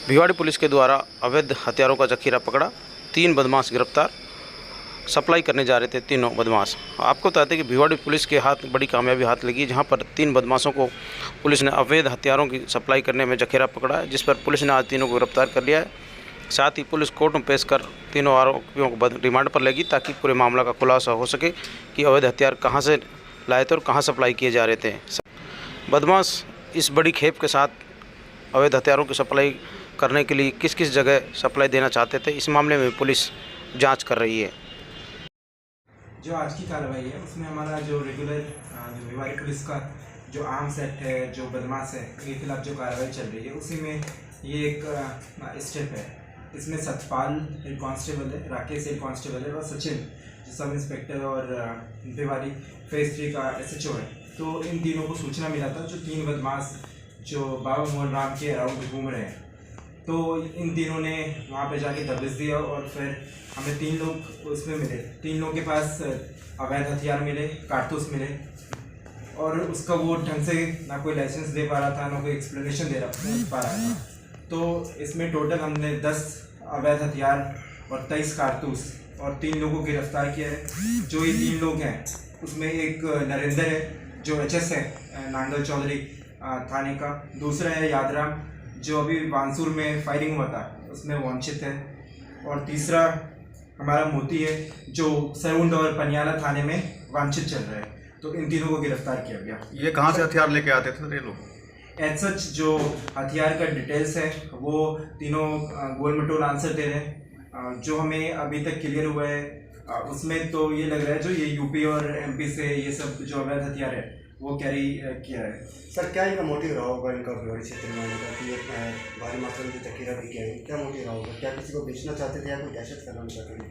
Bhiwadi police के द्वारा अवैध हथियारों का जखीरा पकड़ा, 3 बदमाश गिरफ्तार। सप्लाई करने जा रहे थे तीनों बदमाश। आपको बताते हैं कि भिवाड़ी पुलिस के हाथ बड़ी कामयाबी हाथ लगी, जहां पर 3 बदमाशों को पुलिस ने अवैध हथियारों की सप्लाई करने में जखीरा पकड़ा है, जिस पर पुलिस ने आज तीनों को गिरफ्तार कर लिया है। साथ ही पुलिस कोर्ट में पेश कर तीनों आरोपियों को रिमांड पर लेगी, ताकि पूरे मामला का खुलासा हो सके कि अवैध हथियार कहाँ से लाए थे और कहाँ सप्लाई किए जा रहे थे। बदमाश इस बड़ी खेप के साथ अवैध हथियारों की सप्लाई करने के लिए किस किस जगह सप्लाई देना चाहते थे, इस मामले में पुलिस जांच कर रही है। जो आज की कार्रवाई है उसमें हमारा जो रेगुलर जो भिवाड़ी पुलिस का जो आर्म सेट है, जो बदमाश है, इनके खिलाफ जो कार्रवाई चल रही है उसी में ये एक स्टेप है। इसमें सतपाल हेड कांस्टेबल है, राकेश हेड कांस्टेबल है और सचिन जो सब इंस्पेक्टर और भिवाड़ी फेज 3 का SHO है। तो इन तीनों को सूचना मिला था जो 3 बदमाश जो बाबा मोहन राम के अराउंड घूम रहे हैं, तो इन तीनों ने वहाँ पे जाके दबिश दिया और फिर हमें 3 लोग उसमें मिले। 3 लोगों के पास अवैध हथियार मिले, कारतूस मिले, और उसका वो ढंग से ना कोई लाइसेंस दे पा रहा था, ना कोई एक्सप्लेनेशन दे पा रहा था। तो इसमें टोटल हमने 10 अवैध हथियार और 23 कारतूस और 3 लोगों को गिरफ्तार किया है। जो ये 3 लोग हैं उसमें एक नरेंद्र है जो HS है नांगल चौधरी थाने का, दूसरा है यादराम जो अभी बांसुर में फायरिंग हुआ था उसमें वांछित है, और तीसरा हमारा मोती है जो सरुंड और पनियाला थाने में वांछित चल रहा है। तो इन तीनों को गिरफ्तार किया गया। ये कहाँ से हथियार लेके आते थे ये लोग? एज सच जो हथियार का डिटेल्स है वो तीनों गोल मटोल आंसर दे रहे हैं। जो हमें अभी तक क्लियर हुआ है उसमें तो ये लग रहा है जो ये यूपी और MP से ये सब जो अवैध हथियार है वो कैरी किया है। सर क्या इनका मोटिव रहा होगा इनका भिवाड़ी क्षेत्र में आने का कि ये भारी मात्रा में जखीरा भी किया है? क्या मोटिव रहा होगा? क्या किसी को बेचना चाहते थे या कोई दहशत फैलाना चाहते थे?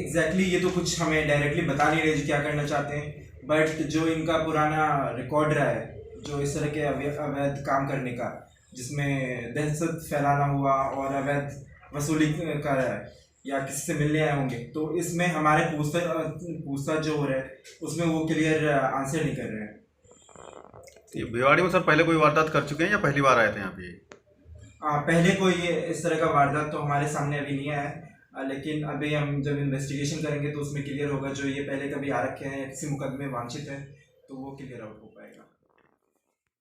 एग्जैक्टली ये तो कुछ हमें डायरेक्टली बता नहीं रहे क्या करना चाहते हैं, बट जो इनका पुराना रिकॉर्ड रहा है जो इस तरह के अवैध काम करने का, जिसमें दहशत फैलाना हुआ और अवैध वसूली का रहा है या किसी से मिलने आए होंगे, तो इसमें हमारे पूछताछ जो हो रहा है उसमें वो क्लियर आंसर नहीं कर रहे हैं। ये भिवाड़ी में सर पहले कोई वारदात कर चुके हैं या पहली बार आए थे यहाँ पे? पहले कोई इस तरह का वारदात तो हमारे सामने अभी नहीं आया है, लेकिन अभी हम जब इन्वेस्टिगेशन करेंगे तो उसमें क्लियर होगा जो ये पहले कभी आ रखे हैं या किसी मुकदमे वांछित है तो वो क्लियर आउट हो पाएगा।